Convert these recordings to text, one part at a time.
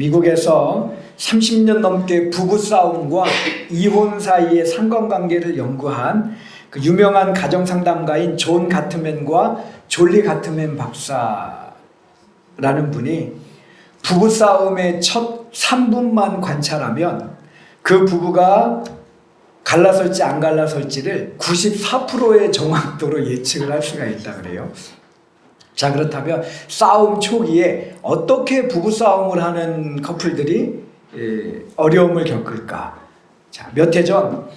미국에서 30년 넘게 부부싸움과 이혼 사이의 상관관계를 연구한 그 유명한 가정상담가인 존 가트맨과 졸리 가트맨 박사라는 분이 부부싸움의 첫 3분만 관찰하면 그 부부가 갈라설지 안 갈라설지를 94%의 정확도로 예측을 할 수가 있다 그래요. 자, 그렇다면 싸움 초기에 어떻게 부부싸움을 하는 커플들이 어려움을 겪을까? 자, 몇 해 전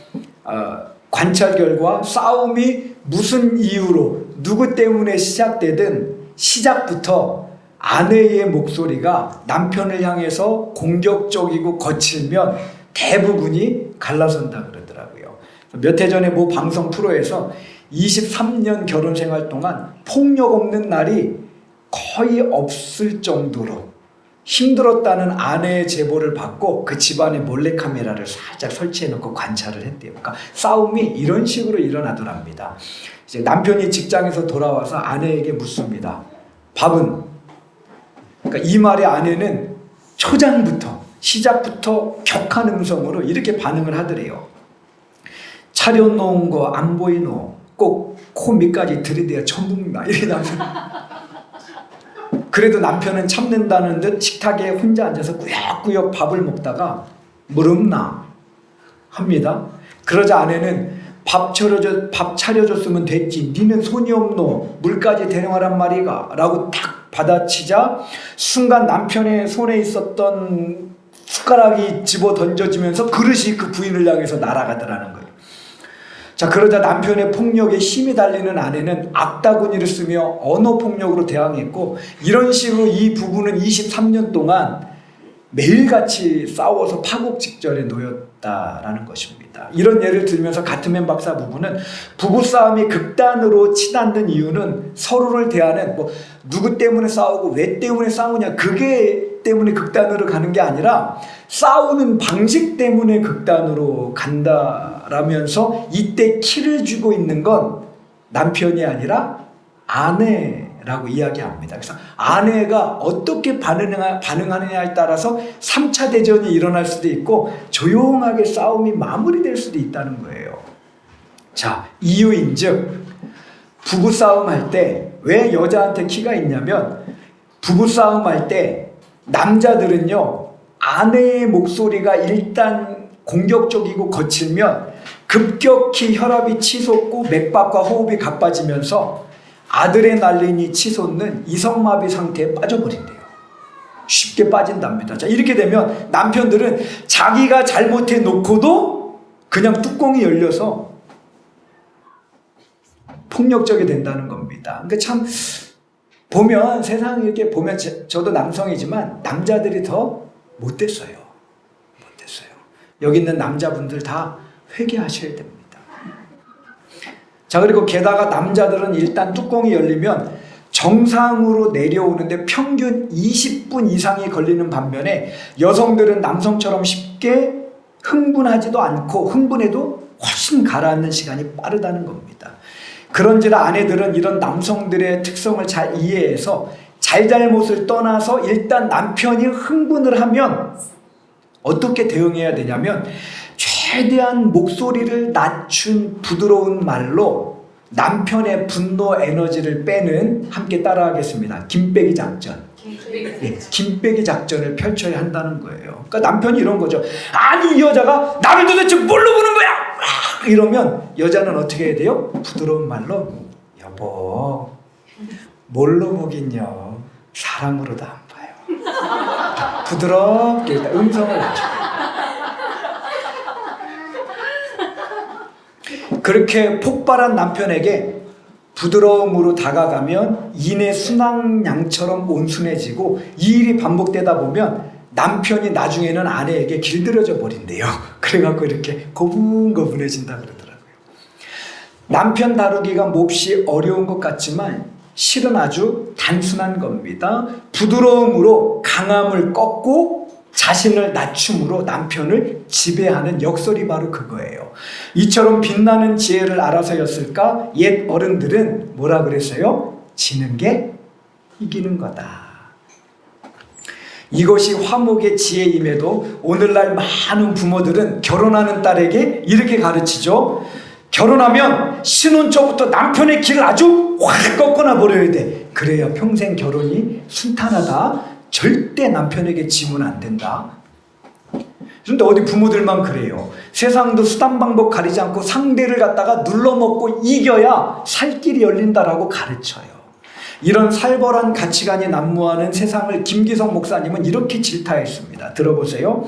관찰 결과 싸움이 무슨 이유로 누구 때문에 시작되든 시작부터 아내의 목소리가 남편을 향해서 공격적이고 거칠면 대부분이 갈라선다 그러더라고요. 몇 해 전에 모 방송 프로에서 23년 결혼 생활 동안 폭력 없는 날이 거의 없을 정도로 힘들었다는 아내의 제보를 받고 그 집안에 몰래카메라를 살짝 설치해놓고 관찰을 했대요. 그러니까 싸움이 이런 식으로 일어나더랍니다. 이제 남편이 직장에서 돌아와서 아내에게 묻습니다. 밥은? 그러니까 이 말에 아내는 초장부터 시작부터 격한 음성으로 이렇게 반응을 하더래요. 차려놓은 거 안 보이노? 꼭 코 밑까지 들이대야 처먹나? 이렇게 나오면 그래도 남편은 참는다는 듯 식탁에 혼자 앉아서 꾸역꾸역 밥을 먹다가 물 없나? 합니다. 그러자 아내는 밥 차려줬으면 됐지. 니는 손이 없노? 물까지 대령하란 말이가? 라고 딱 받아치자 순간 남편의 손에 있었던 숟가락이 집어 던져지면서 그릇이 그 부인을 향해서 날아가더라는 거예요. 자, 그러자 남편의 폭력에 힘이 달리는 아내는 악다구니를 쓰며 언어폭력으로 대항했고 이런 식으로 이 부부는 23년 동안 매일같이 싸워서 파국 직전에 놓였다라는 것입니다. 이런 예를 들면서 가트맨 박사 부부는 부부싸움이 극단으로 치닫는 이유는 서로를 대하는 누구 때문에 싸우고 왜 때문에 싸우냐 그게 때문에 극단으로 가는 게 아니라 싸우는 방식 때문에 극단으로 간다라면서 이때 키를 쥐고 있는 건 남편이 아니라 아내라고 이야기합니다. 그래서 아내가 어떻게 반응하느냐에 따라서 3차 대전이 일어날 수도 있고 조용하게 싸움이 마무리될 수도 있다는 거예요. 자, 이유인즉 부부싸움 할 때 왜 여자한테 키가 있냐면 부부싸움 할 때 남자들은요 아내의 목소리가 일단 공격적이고 거칠면 급격히 혈압이 치솟고 맥박과 호흡이 가빠지면서 아드레날린이 치솟는 이성마비 상태에 빠져버린대요. 쉽게 빠진답니다. 자, 이렇게 되면 남편들은 자기가 잘못해 놓고도 그냥 뚜껑이 열려서 폭력적이 된다는 겁니다. 그러니까 참 보면 세상 이렇게 보면 저도 남성이지만 남자들이 더 못됐어요. 여기 있는 남자분들 다 회개하셔야 됩니다. 자, 그리고 게다가 남자들은 일단 뚜껑이 열리면 정상으로 내려오는데 평균 20분 이상이 걸리는 반면에 여성들은 남성처럼 쉽게 흥분하지도 않고 흥분해도 훨씬 가라앉는 시간이 빠르다는 겁니다. 그런지라 아내들은 이런 남성들의 특성을 잘 이해해서 잘잘못을 떠나서 일단 남편이 흥분을 하면 어떻게 대응해야 되냐면 최대한 목소리를 낮춘 부드러운 말로 남편의 분노 에너지를 빼는 함께 따라하겠습니다. 김빼기 작전. 예, 김빼기 작전을 펼쳐야 한다는 거예요. 그러니까 남편이 이런 거죠. 아니 이 여자가 나를 도대체 뭘로 보는 거야? 이러면 여자는 어떻게 해야 돼요? 부드러운 말로 여보 뭘로 보긴요 사랑으로도 안 봐요. 부드럽게 음성을 낮춰. 그렇게 폭발한 남편에게 부드러움으로 다가가면 이내 순항양처럼 온순해지고 이 일이 반복되다 보면 남편이 나중에는 아내에게 길들여져 버린대요. 그래갖고 이렇게 고분고분해진다 그러더라고요. 남편 다루기가 몹시 어려운 것 같지만 실은 아주 단순한 겁니다. 부드러움으로 강함을 꺾고 자신을 낮춤으로 남편을 지배하는 역설이 바로 그거예요. 이처럼 빛나는 지혜를 알아서였을까? 옛 어른들은 뭐라 그랬어요? 지는 게 이기는 거다. 이것이 화목의 지혜임에도 오늘날 많은 부모들은 결혼하는 딸에게 이렇게 가르치죠. 결혼하면 신혼 초부터 남편의 길을 아주 확 꺾어놔 버려야 돼. 그래야 평생 결혼이 순탄하다. 절대 남편에게 지면 안 된다. 그런데 어디 부모들만 그래요. 세상도 수단 방법 가리지 않고 상대를 갖다가 눌러먹고 이겨야 살 길이 열린다라고 가르쳐요. 이런 살벌한 가치관이 난무하는 세상을 김기성 목사님은 이렇게 질타했습니다. 들어보세요.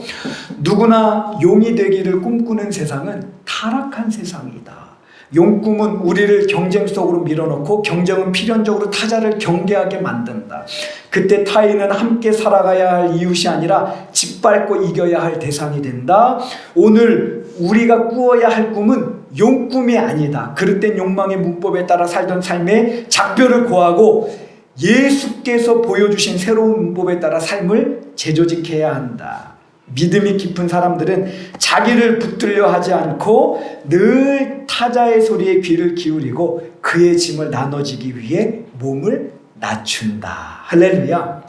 누구나 용이 되기를 꿈꾸는 세상은 타락한 세상이다. 용 꿈은 우리를 경쟁 속으로 밀어넣고 경쟁은 필연적으로 타자를 경계하게 만든다. 그때 타인은 함께 살아가야 할 이웃이 아니라 짓밟고 이겨야 할 대상이 된다. 오늘 우리가 꾸어야 할 꿈은 용 꿈이 아니다. 그릇된 욕망의 문법에 따라 살던 삶에 작별을 고하고 예수께서 보여주신 새로운 문법에 따라 삶을 재조직해야 한다. 믿음이 깊은 사람들은 자기를 붙들려 하지 않고 늘 타자의 소리에 귀를 기울이고 그의 짐을 나눠지기 위해 몸을 낮춘다. 할렐루야.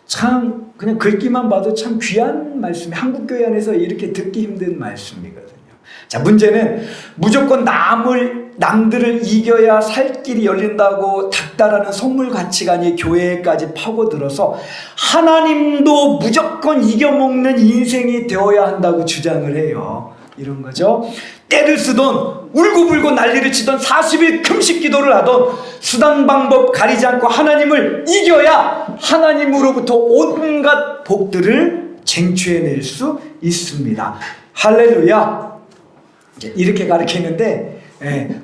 참 그냥 글귀만 봐도 참 귀한 말씀이 한국교회 안에서 이렇게 듣기 힘든 말씀이거든요. 자, 문제는 무조건 남들을 이겨야 살 길이 열린다고 닥달하는 속물 가치관이 교회까지 파고들어서 하나님도 무조건 이겨먹는 인생이 되어야 한다고 주장을 해요. 이런 거죠. 때를 쓰던 울고불고 난리를 치던 40일 금식 기도를 하던 수단 방법 가리지 않고 하나님을 이겨야 하나님으로부터 온갖 복들을 쟁취해낼 수 있습니다. 할렐루야. 이렇게 가르치는데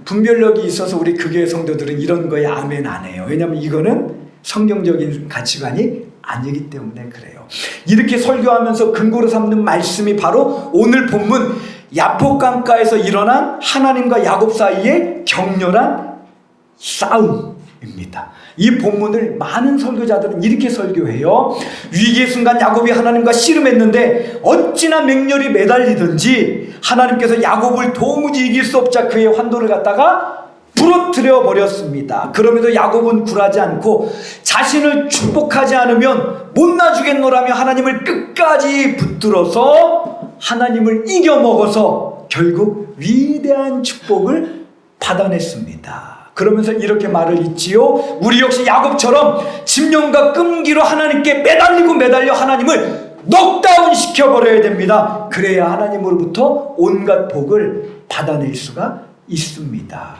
분별력이 있어서 우리 그 교회 성도들은 이런 거에 아멘 안 해요. 왜냐하면 이거는 성경적인 가치관이 아니기 때문에 그래요. 이렇게 설교하면서 근거로 삼는 말씀이 바로 오늘 본문 야복강가에서 일어난 하나님과 야곱 사이의 격렬한 싸움입니다. 이 본문을 많은 설교자들은 이렇게 설교해요. 위기의 순간 야곱이 하나님과 씨름했는데 어찌나 맹렬히 매달리든지 하나님께서 야곱을 도무지 이길 수 없자 그의 환도를 갖다가 부러뜨려 버렸습니다. 그럼에도 야곱은 굴하지 않고 자신을 축복하지 않으면 못 놔주겠노라며 하나님을 끝까지 붙들어서 하나님을 이겨먹어서 결국 위대한 축복을 받아냈습니다. 그러면서 이렇게 말을 했지요. 우리 역시 야곱처럼 집념과 끈기로 하나님께 매달려 하나님을 녹다운 시켜버려야 됩니다. 그래야 하나님으로부터 온갖 복을 받아낼 수가 있습니다.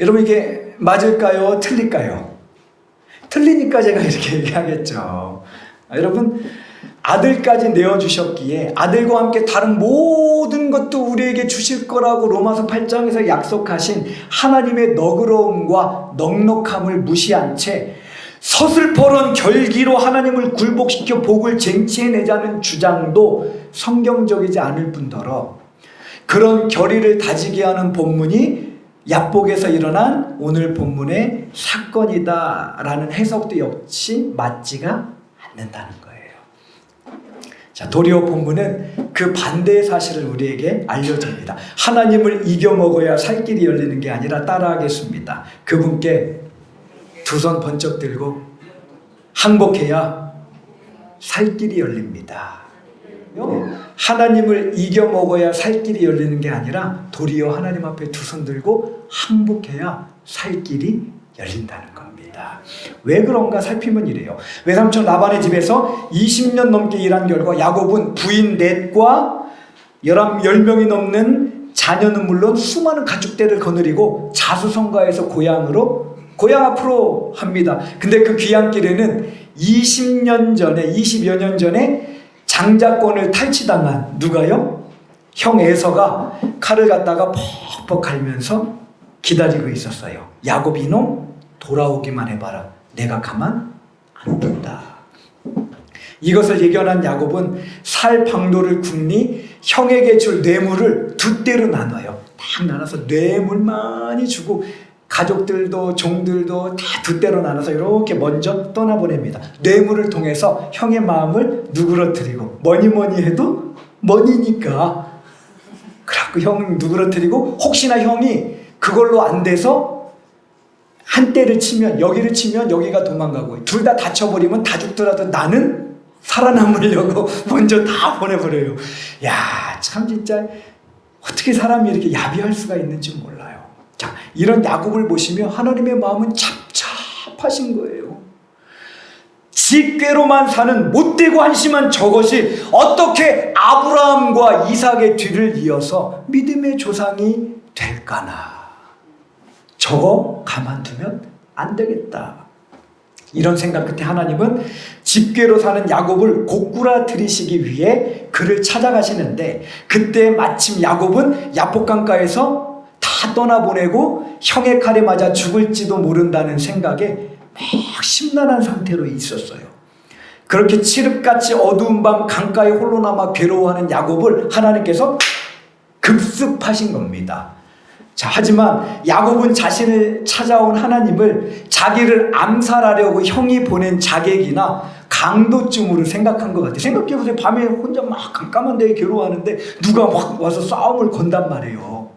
여러분 이게 맞을까요? 틀릴까요? 틀리니까 제가 이렇게 얘기하겠죠. 여러분 아들까지 내어주셨기에 아들과 함께 다른 모든 것도 우리에게 주실 거라고 로마서 8장에서 약속하신 하나님의 너그러움과 넉넉함을 무시한 채 서슬퍼런 결기로 하나님을 굴복시켜 복을 쟁취해내자는 주장도 성경적이지 않을 뿐더러 그런 결의를 다지게 하는 본문이 야복에서 일어난 오늘 본문의 사건이다라는 해석도 역시 맞지가 않는다는 거예요. 자, 도리어 본문은 그 반대의 사실을 우리에게 알려줍니다. 하나님을 이겨먹어야 살 길이 열리는 게 아니라 따라하겠습니다. 그분께 두 손 번쩍 들고 항복해야 살 길이 열립니다. 하나님을 이겨먹어야 살 길이 열리는 게 아니라 도리어 하나님 앞에 두 손 들고 항복해야 살 길이 열린다는 겁니다. 왜 그런가 살피면 이래요. 외삼촌 라반의 집에서 20년 넘게 일한 결과 야곱은 부인 넷과 10명이 넘는 자녀는 물론 수많은 가축대를 거느리고 자수성가해서 고향 앞으로 합니다. 근데 그 귀향길에는 20여 년 전에 장자권을 탈취당한 누가요? 형 에서가 칼을 갖다가 퍽퍽 갈면서 기다리고 있었어요. 야곱 이놈 돌아오기만 해봐라. 내가 가만 안 둔다. 이것을 예견한 야곱은 살 방도를 굽니 형에게 줄 뇌물을 두 대로 나눠요. 딱 나눠서 뇌물만이 주고 가족들도 종들도 다 두 대로 나눠서 이렇게 먼저 떠나보냅니다. 뇌물을 통해서 형의 마음을 누그러뜨리고 뭐니 해도 뭐니니까 그래갖고 형 누그러뜨리고 혹시나 형이 그걸로 안 돼서 한 대를 치면 여기를 치면 여기가 도망가고 둘 다 다쳐버리면 다 죽더라도 나는 살아남으려고 먼저 다 보내버려요. 야, 참 진짜 어떻게 사람이 이렇게 야비할 수가 있는지 몰라요. 자, 이런 야곱을 보시면 하나님의 마음은 착잡하신 거예요. 지꾀로만 사는 못되고 한심한 저것이 어떻게 아브라함과 이삭의 뒤를 이어서 믿음의 조상이 될까나. 저거 가만두면 안 되겠다. 이런 생각 끝에 하나님은 집궤로 사는 야곱을 고꾸라뜨리시기 위해 그를 찾아가시는데, 그때 마침 야곱은 야복강가에서 다 떠나보내고 형의 칼에 맞아 죽을지도 모른다는 생각에 막 심란한 상태로 있었어요. 그렇게 칠흑같이 어두운 밤 강가에 홀로 남아 괴로워하는 야곱을 하나님께서 급습하신 겁니다. 자, 하지만 야곱은 자신을 찾아온 하나님을 자기를 암살하려고 형이 보낸 자객이나 강도쯤으로 생각한 것 같아요. 생각해보세요. 밤에 혼자 막 깜깜한 데에 괴로워하는데 누가 막 와서 싸움을 건단 말이에요.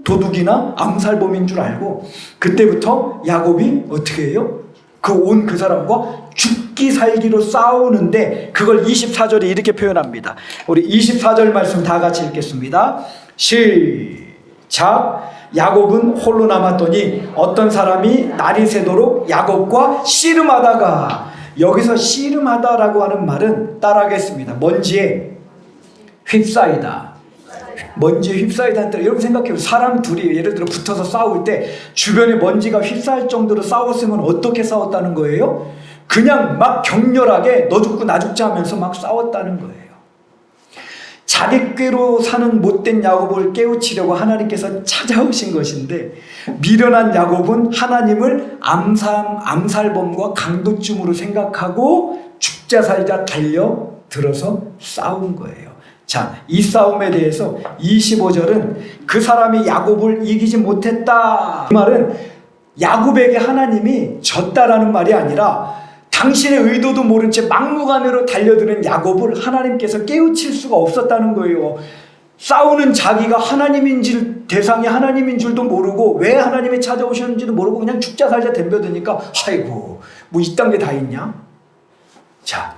도둑이나 암살범인 줄 알고 그때부터 야곱이 어떻게 해요? 그 사람과 죽기 살기로 싸우는데, 그걸 24절에 이렇게 표현합니다. 우리 24절 말씀 다 같이 읽겠습니다. 시작. 야곱은 홀로 남았더니 어떤 사람이 날이 새도록 야곱과 씨름하다가, 여기서 씨름하다라고 하는 말은 따라하겠습니다. 먼지에 휩싸이다. 먼지에 휩싸이다는 뜻. 여러분 생각해요. 사람 둘이 예를 들어 붙어서 싸울 때 주변에 먼지가 휩싸일 정도로 싸웠으면 어떻게 싸웠다는 거예요? 그냥 막 격렬하게 너 죽고 나 죽자 하면서 막 싸웠다는 거예요. 자객괴로 사는 못된 야곱을 깨우치려고 하나님께서 찾아오신 것인데, 미련한 야곱은 하나님을 암살범과 강도쯤으로 생각하고 죽자 살자 달려들어서 싸운 거예요. 자, 이 싸움에 대해서 25절은 그 사람이 야곱을 이기지 못했다. 그 말은 야곱에게 하나님이 졌다라는 말이 아니라 당신의 의도도 모른 채 막무가내로 달려드는 야곱을 하나님께서 깨우칠 수가 없었다는 거예요. 싸우는 자기가 대상이 하나님인 줄도 모르고 왜 하나님이 찾아오셨는지도 모르고 그냥 죽자 살자 덤벼드니까 아이고 뭐 이딴 게 다 있냐? 자,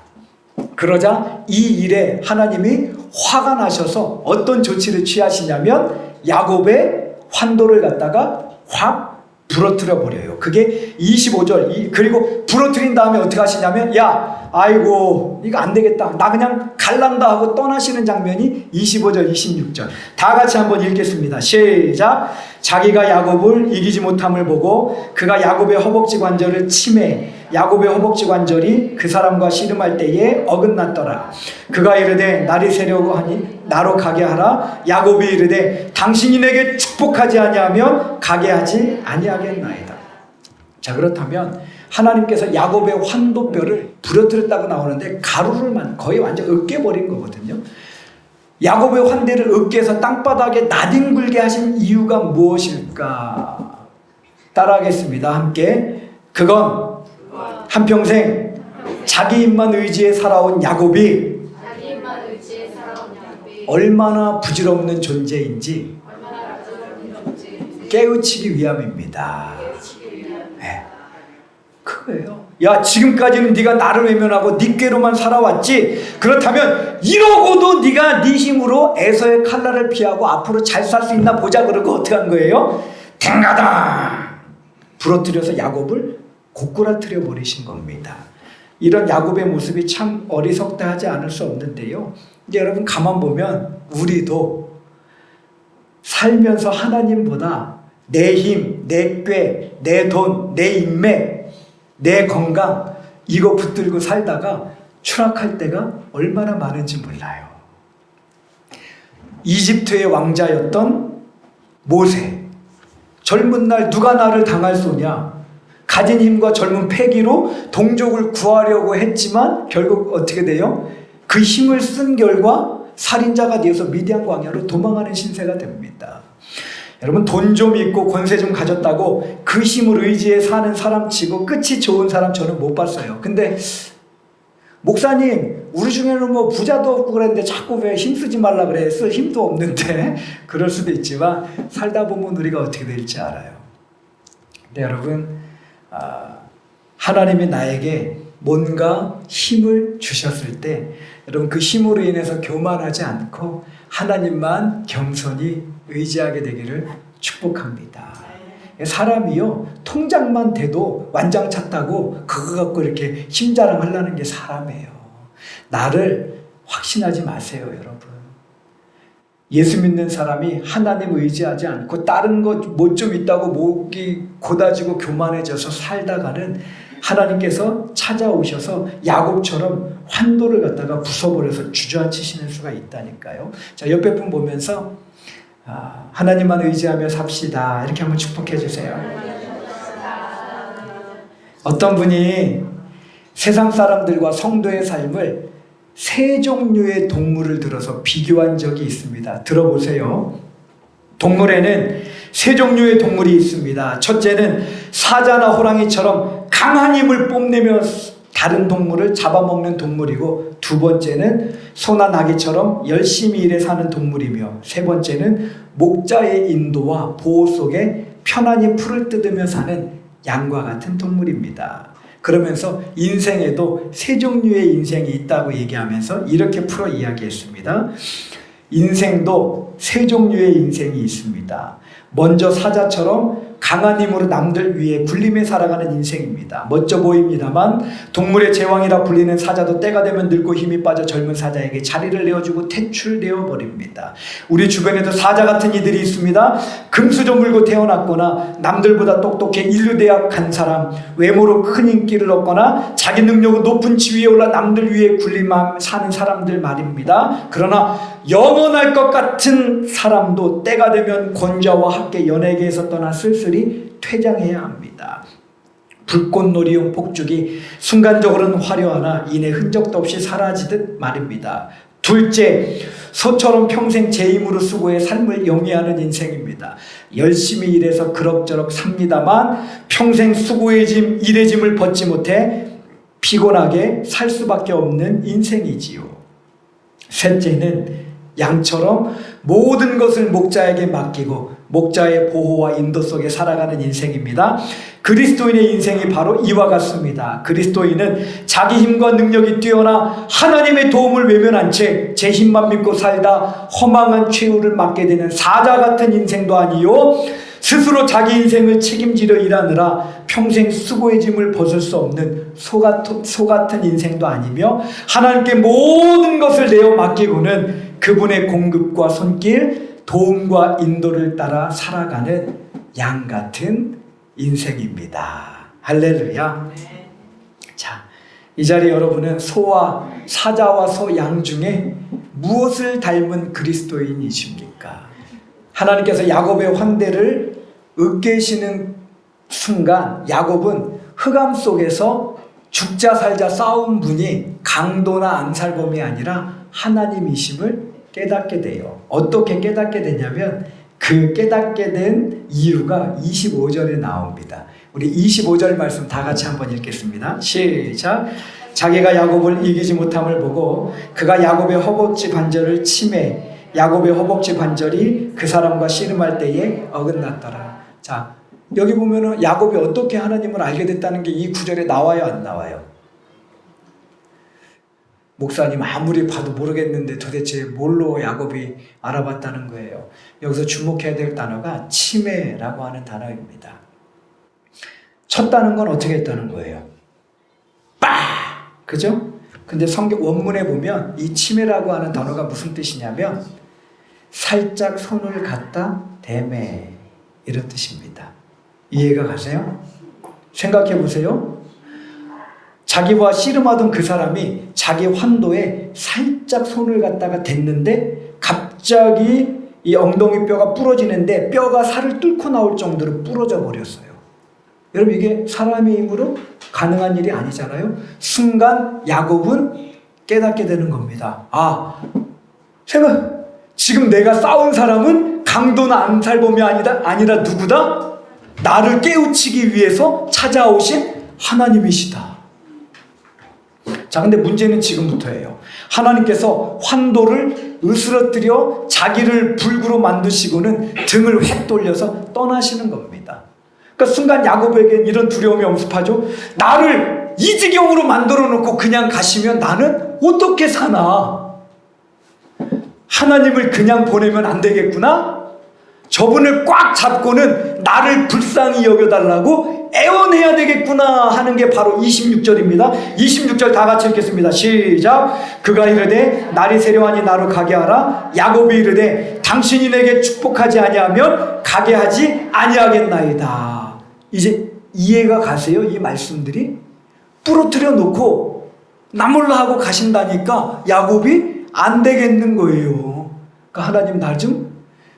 그러자 이 일에 하나님이 화가 나셔서 어떤 조치를 취하시냐면 야곱의 환도를 갖다가 확 부러뜨려 버려요. 그게 25절. 그리고 부러뜨린 다음에 어떻게 하시냐면, 야, 아이고 이거 안 되겠다, 나 그냥 갈란다 하고 떠나시는 장면이 25절 26절 다 같이 한번 읽겠습니다. 시작. 자기가 야곱을 이기지 못함을 보고 그가 야곱의 허벅지 관절을 치매 야곱의 허벅지 관절이 그 사람과 씨름할 때에 어긋났더라. 그가 이르되 날이 새려고 하니 나로 가게 하라. 야곱이 이르되 당신이 내게 축복하지 아니하면 가게 하지 아니하겠나이다. 자, 그렇다면 하나님께서 야곱의 환도뼈를 부러뜨렸다고 나오는데 가루를 거의 완전 으깨버린 거거든요. 야곱의 환대를 으깨서 땅바닥에 나뒹굴게 하신 이유가 무엇일까? 따라하겠습니다. 함께. 그건 한평생 자기 입만 의지해 살아온 야곱이 얼마나 부질없는 존재인지 깨우치기 위함입니다. 네. 그거예요. 야, 지금까지는 네가 나를 외면하고 네 꾀로만 살아왔지. 그렇다면 이러고도 네가 네 힘으로 에서의 칼날을 피하고 앞으로 잘 살 수 있나 보자. 그러고 어떻게 한 거예요? 댕가다 부러뜨려서 야곱을 고꾸라뜨려 버리신 겁니다. 이런 야곱의 모습이 참 어리석다 하지 않을 수 없는데요. 이제 여러분 가만 보면 우리도 살면서 하나님보다 내 힘, 내 꾀, 내 돈, 내 인맥, 내 건강 이거 붙들고 살다가 추락할 때가 얼마나 많은지 몰라요. 이집트의 왕자였던 모세, 젊은 날 누가 나를 당할 소냐, 가진 힘과 젊은 패기로 동족을 구하려고 했지만 결국 어떻게 돼요? 그 힘을 쓴 결과 살인자가 되어서 미디안 광야로 도망하는 신세가 됩니다. 여러분, 돈 좀 있고 권세 좀 가졌다고 그 힘을 의지해 사는 사람 치고 끝이 좋은 사람 저는 못 봤어요. 근데 목사님, 우리 중에는 뭐 부자도 없고 그랬는데 자꾸 왜 힘쓰지 말라 그래? 쓸 힘도 없는데. 그럴 수도 있지만 살다 보면 우리가 어떻게 될지 알아요. 네, 여러분, 하나님이 나에게 뭔가 힘을 주셨을 때 여러분 그 힘으로 인해서 교만하지 않고 하나님만 겸손히 의지하게 되기를 축복합니다. 사람이요, 통장만 돼도 완장 찼다고 그거 갖고 이렇게 힘자랑하려는 게 사람이에요. 나를 확신하지 마세요, 여러분. 예수 믿는 사람이 하나님 의지하지 않고 다른 것 뭐 좀 있다고 목이 고다지고 교만해져서 살다가는 하나님께서 찾아오셔서 야곱처럼 환도를 갖다가 부숴버려서 주저앉히시는 수가 있다니까요. 자, 옆에 분 보면서 하나님만 의지하며 삽시다 이렇게 한번 축복해 주세요. 어떤 분이 세상 사람들과 성도의 삶을 세 종류의 동물을 들어서 비교한 적이 있습니다. 들어보세요. 동물에는 세 종류의 동물이 있습니다. 첫째는 사자나 호랑이처럼 강한 힘을 뽐내며 다른 동물을 잡아먹는 동물이고, 두 번째는 소나 나귀처럼 열심히 일해 사는 동물이며, 세 번째는 목자의 인도와 보호 속에 편안히 풀을 뜯으며 사는 양과 같은 동물입니다. 그러면서 인생에도 세 종류의 인생이 있다고 얘기하면서 이렇게 풀어 이야기했습니다. 인생도 세 종류의 인생이 있습니다. 먼저 사자처럼 강한 힘으로 남들 위해 굴림에 살아가는 인생입니다. 멋져 보입니다만 동물의 제왕이라 불리는 사자도 때가 되면 늙고 힘이 빠져 젊은 사자에게 자리를 내어주고 퇴출되어 버립니다. 우리 주변에도 사자 같은 이들이 있습니다. 금수저 물고 태어났거나 남들보다 똑똑해 인류대학 간 사람, 외모로 큰 인기를 얻거나 자기 능력으로 높은 지위에 올라 남들 위해 굴림하며 사는 사람들 말입니다. 그러나 영원할 것 같은 사람도 때가 되면 권자와 함께 연예계에서 떠나 쓸쓸히 퇴장해야 합니다. 불꽃놀이용 폭죽이 순간적으로는 화려하나 이내 흔적도 없이 사라지듯 말입니다. 둘째, 소처럼 평생 제 힘으로 수고해 삶을 영위하는 인생입니다. 열심히 일해서 그럭저럭 삽니다만 평생 수고의 짐, 일의 짐을 벗지 못해 피곤하게 살 수밖에 없는 인생이지요. 셋째는 양처럼 모든 것을 목자에게 맡기고 목자의 보호와 인도 속에 살아가는 인생입니다. 그리스도인의 인생이 바로 이와 같습니다. 그리스도인은 자기 힘과 능력이 뛰어나 하나님의 도움을 외면한 채 제 힘만 믿고 살다 허망한 최후를 맞게 되는 사자 같은 인생도 아니요, 스스로 자기 인생을 책임지려 일하느라 평생 수고의 짐을 벗을 수 없는 소 같은 인생도 아니며, 하나님께 모든 것을 내어 맡기고는 그분의 공급과 손길, 도움과 인도를 따라 살아가는 양 같은 인생입니다. 할렐루야. 자, 이 자리에 여러분은 소와 사자와 소, 양 중에 무엇을 닮은 그리스도인이십니까? 하나님께서 야곱의 환대를 으깨시는 순간 야곱은 흑암 속에서 죽자 살자 싸운 분이 강도나 안살범이 아니라 하나님이심을 깨닫게 돼요. 어떻게 깨닫게 되냐면 그 깨닫게 된 이유가 25절에 나옵니다. 우리 25절 말씀 다 같이 한번 읽겠습니다. 시작. 자기가 야곱을 이기지 못함을 보고 그가 야곱의 허벅지 관절을 치매 야곱의 허벅지 관절이 그 사람과 씨름할 때에 어긋났더라. 자, 여기 보면은 야곱이 어떻게 하나님을 알게 됐다는 게 이 구절에 나와요, 안 나와요? 목사님 아무리 봐도 모르겠는데 도대체 뭘로 야곱이 알아봤다는 거예요. 여기서 주목해야 될 단어가 치매라고 하는 단어입니다. 쳤다는 건 어떻게 했다는 거예요? 빠! 그죠? 근데 성경 원문에 보면 이 치매라고 하는 단어가 무슨 뜻이냐면 살짝 손을 갖다 대매, 이런 뜻입니다. 이해가 가세요? 생각해 보세요. 자기와 씨름하던 그 사람이 자기 환도에 살짝 손을 갖다가 댔는데 갑자기 이 엉덩이 뼈가 부러지는데 뼈가 살을 뚫고 나올 정도로 부러져 버렸어요. 여러분, 이게 사람의 힘으로 가능한 일이 아니잖아요. 순간 야곱은 깨닫게 되는 겁니다. 지금 내가 싸운 사람은 강도나 안살범이 아니라 누구다? 나를 깨우치기 위해서 찾아오신 하나님이시다. 자, 근데 문제는 지금부터예요. 하나님께서 환도를 으스러뜨려 자기를 불구로 만드시고는 등을 획 돌려서 떠나시는 겁니다. 그러니까 순간 야곱에겐 이런 두려움이 엄습하죠. 나를 이 지경으로 만들어 놓고 그냥 가시면 나는 어떻게 사나? 하나님을 그냥 보내면 안 되겠구나? 저분을 꽉 잡고는 나를 불쌍히 여겨달라고 애원해야 되겠구나 하는 게 바로 26절입니다. 26절 다 같이 읽겠습니다. 시작. 그가 이르되 날이 세려하니 나로 가게 하라. 야곱이 이르되 당신이 내게 축복하지 아니하면 가게 하지 아니하겠나이다. 이제 이해가 가세요? 이 말씀들이 부러뜨려 놓고 나 몰라 하고 가신다니까 야곱이 안 되겠는 거예요. 그러니까 하나님 나 좀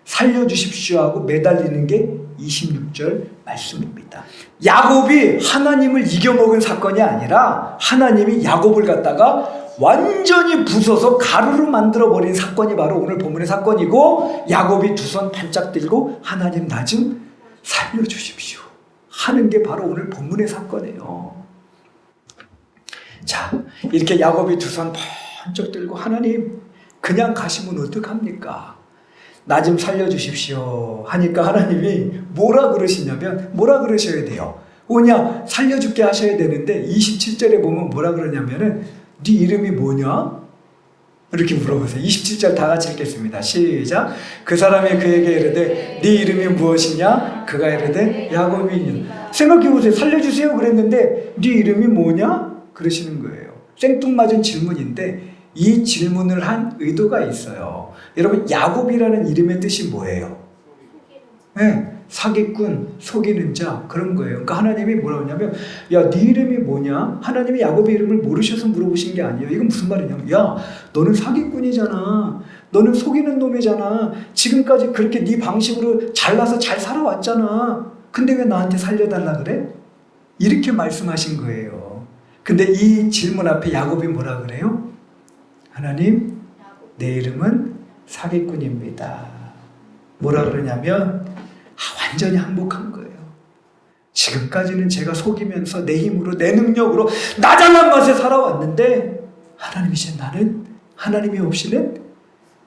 살려주십시오 하고 매달리는 게 26절 말씀입니다. 야곱이 하나님을 이겨먹은 사건이 아니라 하나님이 야곱을 갖다가 완전히 부숴서 가루로 만들어버린 사건이 바로 오늘 본문의 사건이고, 야곱이 두 손 반짝 들고 하나님 나 좀 살려주십시오 하는 게 바로 오늘 본문의 사건이에요. 자, 이렇게 야곱이 두 손 번쩍 들고 하나님 그냥 가시면 어떡합니까? 나 좀 살려주십시오 하니까 하나님이 뭐라 그러시냐면, 뭐라 그러셔야 돼요? 뭐냐? 살려줄게 하셔야 되는데 27절에 보면 뭐라 그러냐면은 네 이름이 뭐냐? 이렇게 물어보세요. 27절 다 같이 읽겠습니다. 시작. 그 사람이 그에게 이르되 네 이름이 무엇이냐? 그가 이르되 야곱이니라. 생각해보세요. 살려주세요 그랬는데 네 이름이 뭐냐? 그러시는 거예요. 생뚱맞은 질문인데 이 질문을 한 의도가 있어요. 여러분, 야곱이라는 이름의 뜻이 뭐예요? 네, 사기꾼, 속이는 자, 그런 거예요. 그러니까 하나님이 뭐라고 하냐면, 야, 네 이름이 뭐냐? 하나님이 야곱의 이름을 모르셔서 물어보신 게 아니에요. 이건 무슨 말이냐면, 야, 너는 사기꾼이잖아. 너는 속이는 놈이잖아. 지금까지 그렇게 네 방식으로 잘나서 잘 살아왔잖아. 근데 왜 나한테 살려달라 그래? 이렇게 말씀하신 거예요. 근데 이 질문 앞에 야곱이 뭐라 그래요? 하나님, 내 이름은 사기꾼입니다. 뭐라 그러냐면 완전히 항복한 거예요. 지금까지는 제가 속이면서 내 힘으로 내 능력으로 나 잘난 맛에 살아왔는데 하나님 이제 나는 하나님이 없이는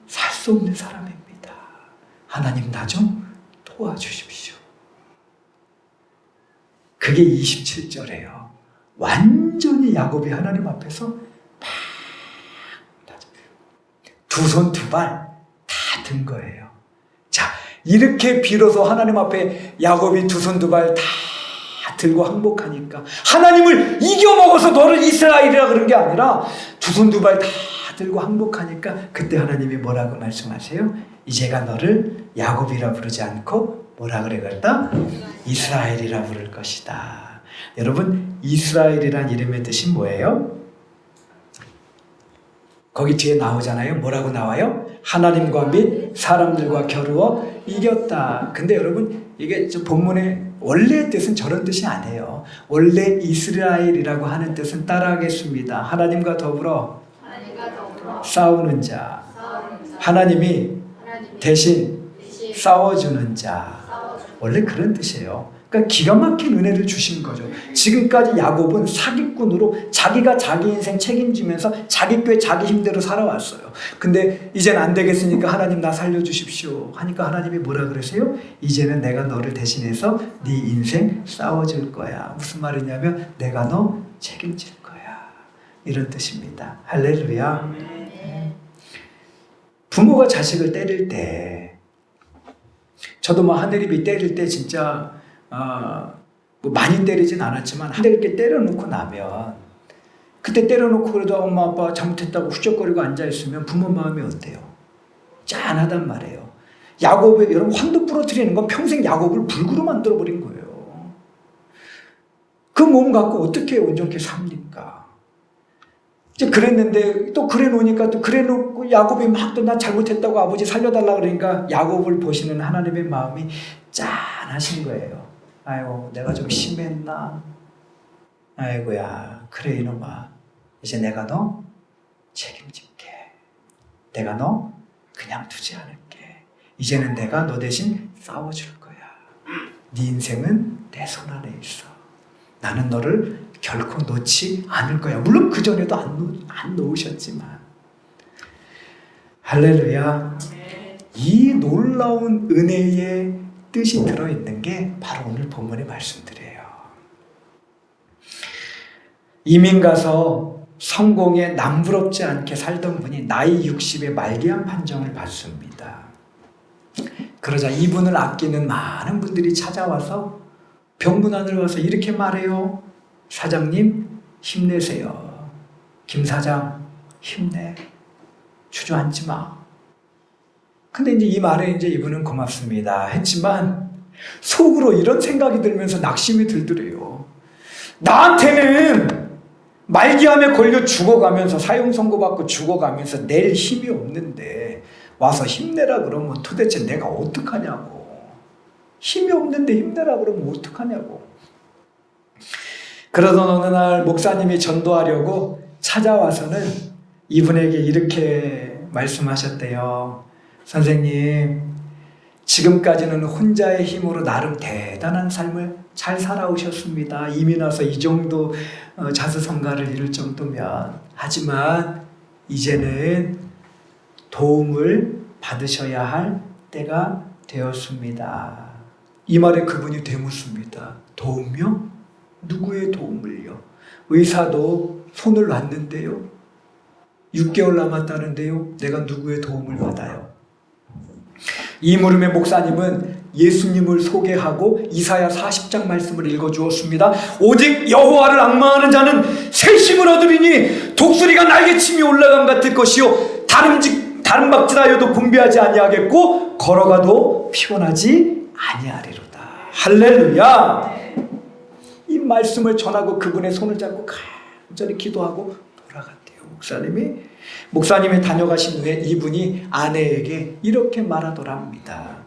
살 수 없는 사람입니다. 하나님 나 좀 도와주십시오. 그게 27절이에요. 완전히 야곱이 하나님 앞에서 두 손 두 발 다 든 거예요. 자, 이렇게 빌어서 하나님 앞에 야곱이 두 손 두 발 다 들고 항복하니까, 하나님을 이겨먹어서 너를 이스라엘이라 그런 게 아니라 두 손 두 발 다 들고 항복하니까 그때 하나님이 뭐라고 말씀하세요? 이제가 너를 야곱이라 부르지 않고 뭐라 그래 그랬다? 이스라엘이라 부를 것이다. 여러분, 이스라엘이란 이름의 뜻이 뭐예요? 거기 뒤에 나오잖아요. 뭐라고 나와요? 하나님과 및 사람들과 겨루어 이겼다. 근데 여러분, 이게 본문의 원래의 뜻은 저런 뜻이 아니에요. 원래 이스라엘이라고 하는 뜻은 따라하겠습니다. 하나님과 더불어 싸우는 자, 하나님이 대신 싸워주는 자, 원래 그런 뜻이에요. 그러니까 기가 막힌 은혜를 주신 거죠. 지금까지 야곱은 사기꾼으로 자기가 자기 인생 책임지면서 자기 꾀 자기 힘대로 살아왔어요. 근데 이제는 안 되겠으니까 하나님 나 살려주십시오 하니까 하나님이 뭐라 그러세요? 이제는 내가 너를 대신해서 네 인생 싸워줄 거야. 무슨 말이냐면 내가 너 책임질 거야, 이런 뜻입니다. 할렐루야. 부모가 자식을 때릴 때, 저도 뭐 하늘이비 때릴 때 진짜 뭐 많이 때리진 않았지만 한 대 이렇게 때려놓고 나면, 그때 때려놓고 그래도 엄마 아빠 잘못했다고 훌쩍거리고 앉아있으면 부모 마음이 어때요? 짠하단 말이에요. 야곱의, 여러분, 환도 부러뜨리는 건 평생 야곱을 불구로 만들어버린 거예요. 그 몸 갖고 어떻게 온전케 삽니까? 이제 그랬는데 또 그래 놓으니까 또 그래 놓고 야곱이 막 또 나 잘못했다고 아버지 살려달라 그러니까 야곱을 보시는 하나님의 마음이 짠하신 거예요. 아이고, 내가 좀 심했나? 아이고야, 그래 이놈아, 이제 내가 너 책임질게. 내가 너 그냥 두지 않을게. 이제는 내가 너 대신 싸워줄 거야. 네 인생은 내 손 안에 있어. 나는 너를 결코 놓지 않을 거야. 물론 그전에도 안 놓으셨지만. 할렐루야. 이 놀라운 은혜의 뜻이 들어있는 게 바로 오늘 본문의 말씀들이에요. 이민 가서 성공에 남부럽지 않게 살던 분이 나이 60에 말기암 판정을 받습니다. 그러자 이분을 아끼는 많은 분들이 찾아와서 병문안을 와서 이렇게 말해요. 사장님 힘내세요. 김 사장 힘내. 주저앉지 마. 근데 이제 이 말에 이제 이분은 고맙습니다 했지만 속으로 이런 생각이 들면서 낙심이 들더래요. 나한테는 말기암에 걸려 죽어가면서 사형 선고받고 죽어가면서 낼 힘이 없는데 와서 힘내라 그러면 도대체 내가 어떡하냐고. 힘이 없는데 힘내라 그러면 어떡하냐고. 그러던 어느 날 목사님이 전도하려고 찾아와서는 이분에게 이렇게 말씀하셨대요. 선생님, 지금까지는 혼자의 힘으로 나름 대단한 삶을 잘 살아오셨습니다. 이미 나서 이 정도 자수성가를 이룰 정도면. 하지만 이제는 도움을 받으셔야 할 때가 되었습니다. 이 말에 그분이 되묻습니다. 도움요? 누구의 도움을요? 의사도 손을 놨는데요. 6개월 남았다는데요. 내가 누구의 도움을 받아요? 이 물음에 목사님은 예수님을 소개하고 이사야 40장 말씀을 읽어주었습니다. 오직 여호와를 앙망하는 자는 새 힘을 얻으리니 독수리가 날개침이 올라감 같을 것이요 다름박질하여도 분비하지 아니하겠고 걸어가도 피곤하지 아니하리로다. 할렐루야. 이 말씀을 전하고 그분의 손을 잡고 간절히 기도하고 돌아갔대요. 목사님이 다녀가신 후에 이분이 아내에게 이렇게 말하더랍니다.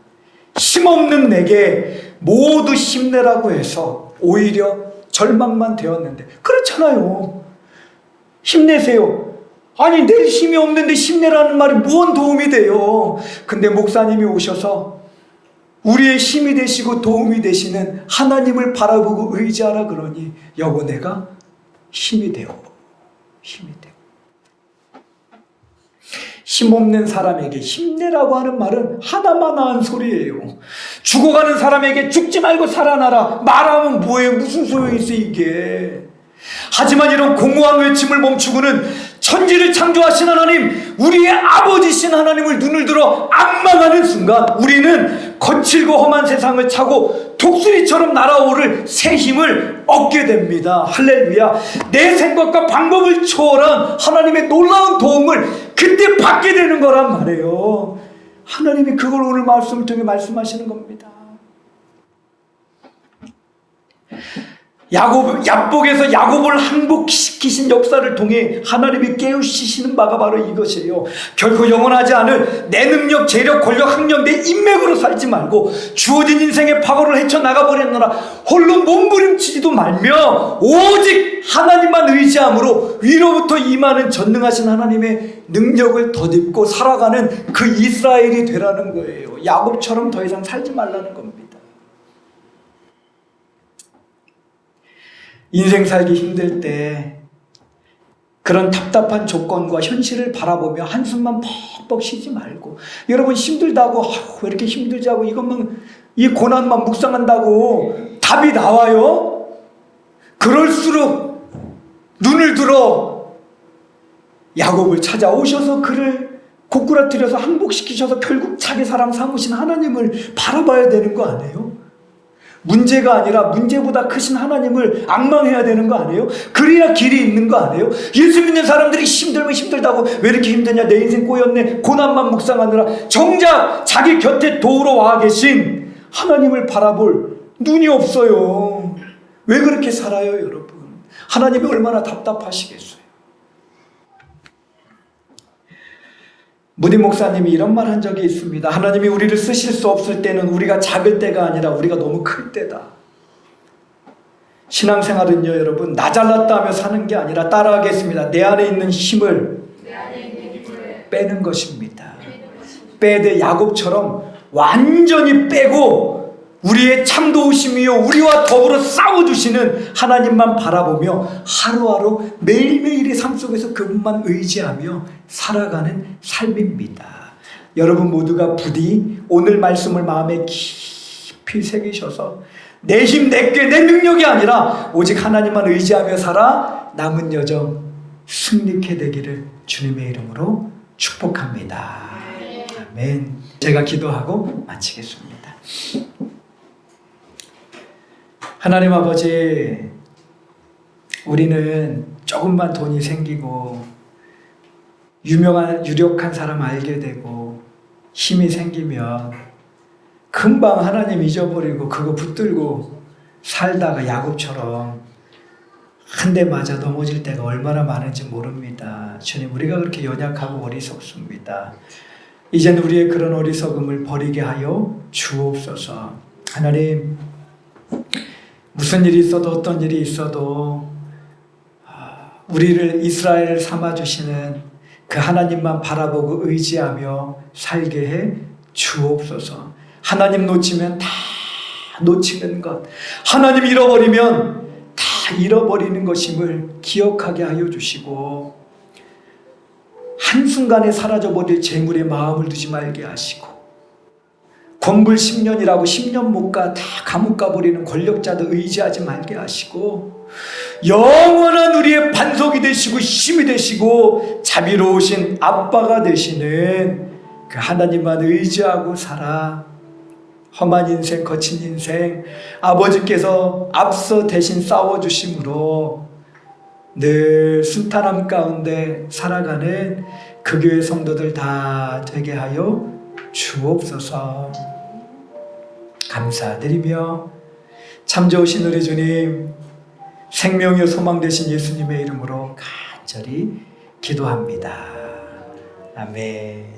힘없는 내게 모두 힘내라고 해서 오히려 절망만 되었는데. 그렇잖아요. 힘내세요. 아니 내 힘이 없는데 힘내라는 말이 무슨 도움이 돼요. 근데 목사님이 오셔서 우리의 힘이 되시고 도움이 되시는 하나님을 바라보고 의지하라 그러니 여보 내가 힘이 되어. 힘없는 사람에게 힘내라고 하는 말은 하나마나한 소리예요. 죽어가는 사람에게 죽지 말고 살아나라 말하면 뭐예요? 무슨 소용이 있어 이게. 하지만 이런 공허한 외침을 멈추고는 천지를 창조하신 하나님, 우리의 아버지신 하나님을 눈을 들어 앙망하는 순간 우리는 거칠고 험한 세상을 차고 독수리처럼 날아오를 새 힘을 얻게 됩니다. 할렐루야. 내 생각과 방법을 초월한 하나님의 놀라운 도움을 그때 받게 되는 거란 말이에요. 하나님이 그걸 오늘 말씀을 통해 말씀하시는 겁니다. 야복에서 야곱을 항복시키신 역사를 통해 하나님이 깨우치시는 바가 바로 이것이에요. 결코 영원하지 않을 내 능력, 재력, 권력, 학력, 내 인맥으로 살지 말고 주어진 인생의 파고를 헤쳐나가버렸노라 홀로 몸부림치지도 말며 오직 하나님만 의지함으로 위로부터 임하는 전능하신 하나님의 능력을 덧입고 살아가는 그 이스라엘이 되라는 거예요. 야곱처럼 더 이상 살지 말라는 겁니다. 인생 살기 힘들 때 그런 답답한 조건과 현실을 바라보며 한숨만 퍽퍽 쉬지 말고, 여러분 힘들다고 왜 이렇게 힘들지 하고 이것만 이 고난만 묵상한다고 답이 나와요? 그럴수록 눈을 들어 야곱을 찾아오셔서 그를 고꾸라뜨려서 항복시키셔서 결국 자기 사람 삼으신 하나님을 바라봐야 되는 거 아니에요? 문제가 아니라 문제보다 크신 하나님을 앙망해야 되는 거 아니에요? 그래야 길이 있는 거 아니에요? 예수 믿는 사람들이 힘들면 힘들다고 왜 이렇게 힘드냐, 내 인생 꼬였네, 고난만 묵상하느라 정작 자기 곁에 도우러 와 계신 하나님을 바라볼 눈이 없어요. 왜 그렇게 살아요, 여러분? 하나님이 얼마나 답답하시겠어요? 무디 목사님이 이런 말 한 적이 있습니다. 하나님이 우리를 쓰실 수 없을 때는 우리가 작을 때가 아니라 우리가 너무 클 때다. 신앙생활은요, 여러분, 나 잘났다 하며 사는 게 아니라 따라하겠습니다. 내 안에 있는 힘을 빼는 것입니다. 빼되 야곱처럼 완전히 빼고 우리의 참 도우심이요 우리와 더불어 싸워주시는 하나님만 바라보며 하루하루 매일매일의 삶 속에서 그분만 의지하며 살아가는 삶입니다. 여러분 모두가 부디 오늘 말씀을 마음에 깊이 깊이 새기셔서 내 힘, 내 꾀, 내 능력이 아니라 오직 하나님만 의지하며 살아 남은 여정 승리케 되기를 주님의 이름으로 축복합니다. 아멘. 제가 기도하고 마치겠습니다. 하나님 아버지, 우리는 조금만 돈이 생기고 유력한 사람 알게 되고 힘이 생기면 금방 하나님 잊어버리고 그거 붙들고 살다가 야곱처럼 한 대 맞아 넘어질 때가 얼마나 많은지 모릅니다. 주님, 우리가 그렇게 연약하고 어리석습니다. 이젠 우리의 그런 어리석음을 버리게 하여 주옵소서. 하나님, 무슨 일이 있어도 어떤 일이 있어도 우리를 이스라엘을 삼아주시는 그 하나님만 바라보고 의지하며 살게 해 주옵소서. 하나님 놓치면 다 놓치는 것, 하나님 잃어버리면 다 잃어버리는 것임을 기억하게 하여 주시고, 한순간에 사라져버릴 재물에 마음을 두지 말게 하시고, 권불 10년이라고 10년 못 가 다 감옥 가버리는 권력자들 의지하지 말게 하시고, 영원한 우리의 반석이 되시고 힘이 되시고 자비로우신 아빠가 되시는 그 하나님만 의지하고 살아 험한 인생, 거친 인생 아버지께서 앞서 대신 싸워주심으로 늘 순탄함 가운데 살아가는 그 교회 성도들 다 되게 하여 주옵소서. 감사드리며 참 좋으신 우리 주님, 생명의 소망 되신 예수님의 이름으로 간절히 기도합니다. 아멘.